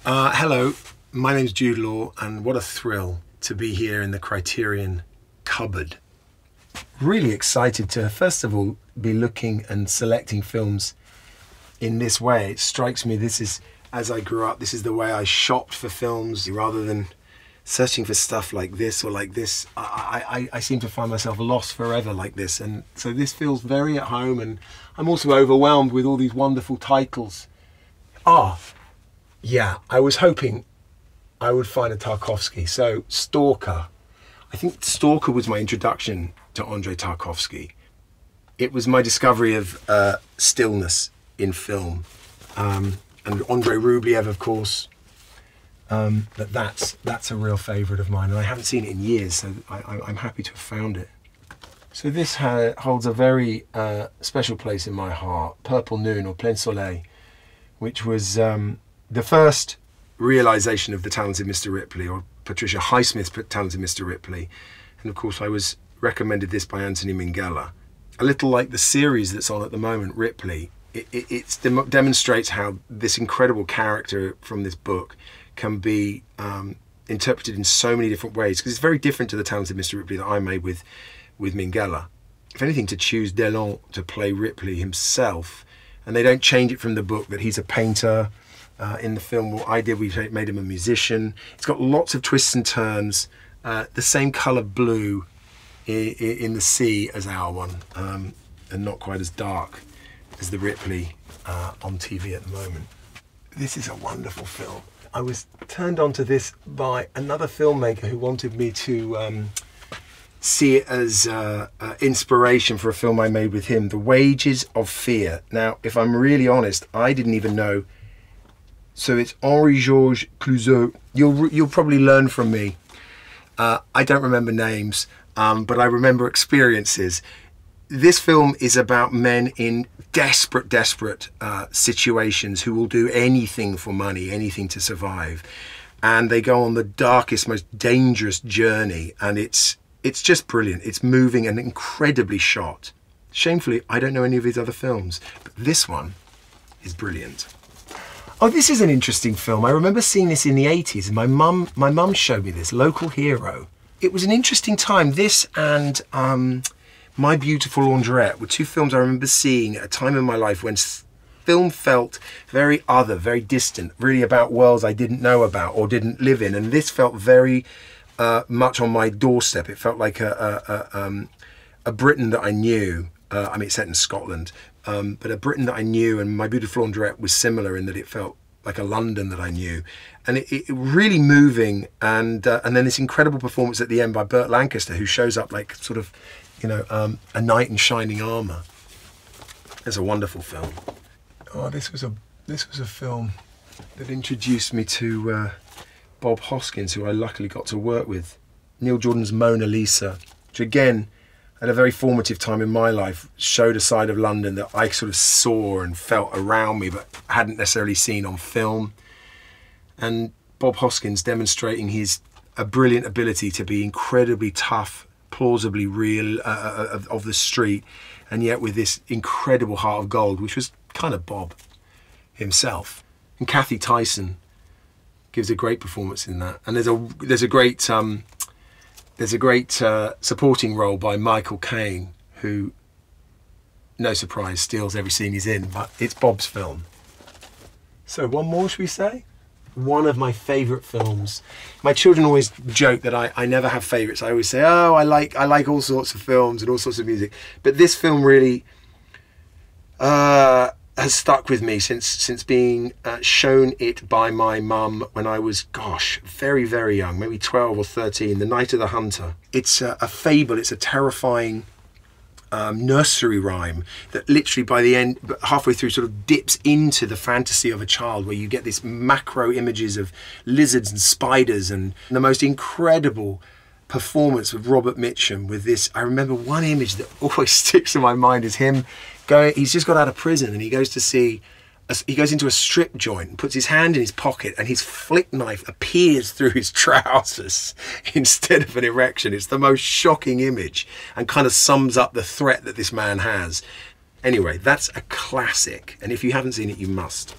Hello, my name's Jude and what a thrill to be here in the Criterion cupboard. Really excited to, first of all, be looking and selecting films in this way. It strikes me this is, as I grew up, this is the way I shopped for films. Rather than searching for stuff like this or like this, I seem to find myself lost forever like this. And so this feels very at home, and I'm also overwhelmed with all these wonderful titles. Yeah, I was hoping I would find a Tarkovsky. So Stalker. I think Stalker was my introduction to Andrei Tarkovsky. It was my discovery of stillness in film. And Andrei Rublev, of course. But that's a real favourite of mine, and I haven't seen it in years, so I'm happy to have found it. So this holds a very special place in my heart. Purple Noon, or Plein Soleil, which was the first realisation of the talented Mr. Ripley, or Patricia Highsmith's talented Mr. Ripley. And of course I was recommended this by Anthony Minghella. A little like the series that's on at the moment, Ripley. It demonstrates how this incredible character from this book can be interpreted in so many different ways, because it's very different to the talented Mr. Ripley that I made with Minghella. If anything, to choose Delon to play Ripley himself, and they don't change it from the book that he's a painter. In the film, what I did, we made him a musician. It's got lots of twists and turns, the same colour blue in the sea as our one, and not quite as dark as the Ripley on TV at the moment. This is a wonderful film. I was turned on to this by another filmmaker who wanted me to see it as inspiration for a film I made with him, The Wages of Fear. Now, if I'm really honest, I didn't even know. So it's Henri-Georges Clouzot. You'll probably learn from me. I don't remember names, but I remember experiences. This film is about men in desperate situations who will do anything for money, anything to survive. And they go on the darkest, most dangerous journey, and it's just brilliant. It's moving and incredibly shot. Shamefully, I don't know any of his other films, but this one is brilliant. Oh, this is an interesting film. I remember seeing this in the 80s, and my mum showed me this, Local Hero. It was an interesting time. This and My Beautiful Laundrette were two films I remember seeing at a time in my life when film felt very other, very distant, really about worlds I didn't know about or didn't live in. And this felt very much on my doorstep. It felt like a Britain that I knew. I mean, it's set in Scotland. But a Britain that I knew, and My Beautiful Laundrette was similar in that it felt like a London that I knew, and it really moving. And then this incredible performance at the end by Burt Lancaster, who shows up like sort of, you know, a knight in shining armour. It's a wonderful film. Oh, this was a film that introduced me to Bob Hoskins, who I luckily got to work with. Neil Jordan's Mona Lisa, which again, at a very formative time in my life, showed a side of London that I sort of saw and felt around me, but hadn't necessarily seen on film. And Bob Hoskins demonstrating a brilliant ability to be incredibly tough, plausibly real of the street, and yet with this incredible heart of gold, which was kind of Bob himself. And Kathy Tyson gives a great performance in that. And there's a great supporting role by Michael Caine, who, no surprise, steals every scene he's in, but it's Bob's film. So one more, should we say? One of my favourite films. My children always joke that I never have favourites. I always say, oh, I like all sorts of films and all sorts of music. But this film really has stuck with me since being shown it by my mum when I was, gosh, very, very young, maybe 12 or 13, The Night of the Hunter. It's a fable, it's a terrifying nursery rhyme that literally by the end, halfway through, sort of dips into the fantasy of a child, where you get this macro images of lizards and spiders, and the most incredible performance of Robert Mitchum with this. I remember one image that always sticks in my mind is him going, he's just got out of prison and he goes to see, he goes into a strip joint and puts his hand in his pocket, and his flick knife appears through his trousers instead of an erection. It's the most shocking image and kind of sums up the threat that this man has. Anyway, that's a classic, and if you haven't seen it, you must.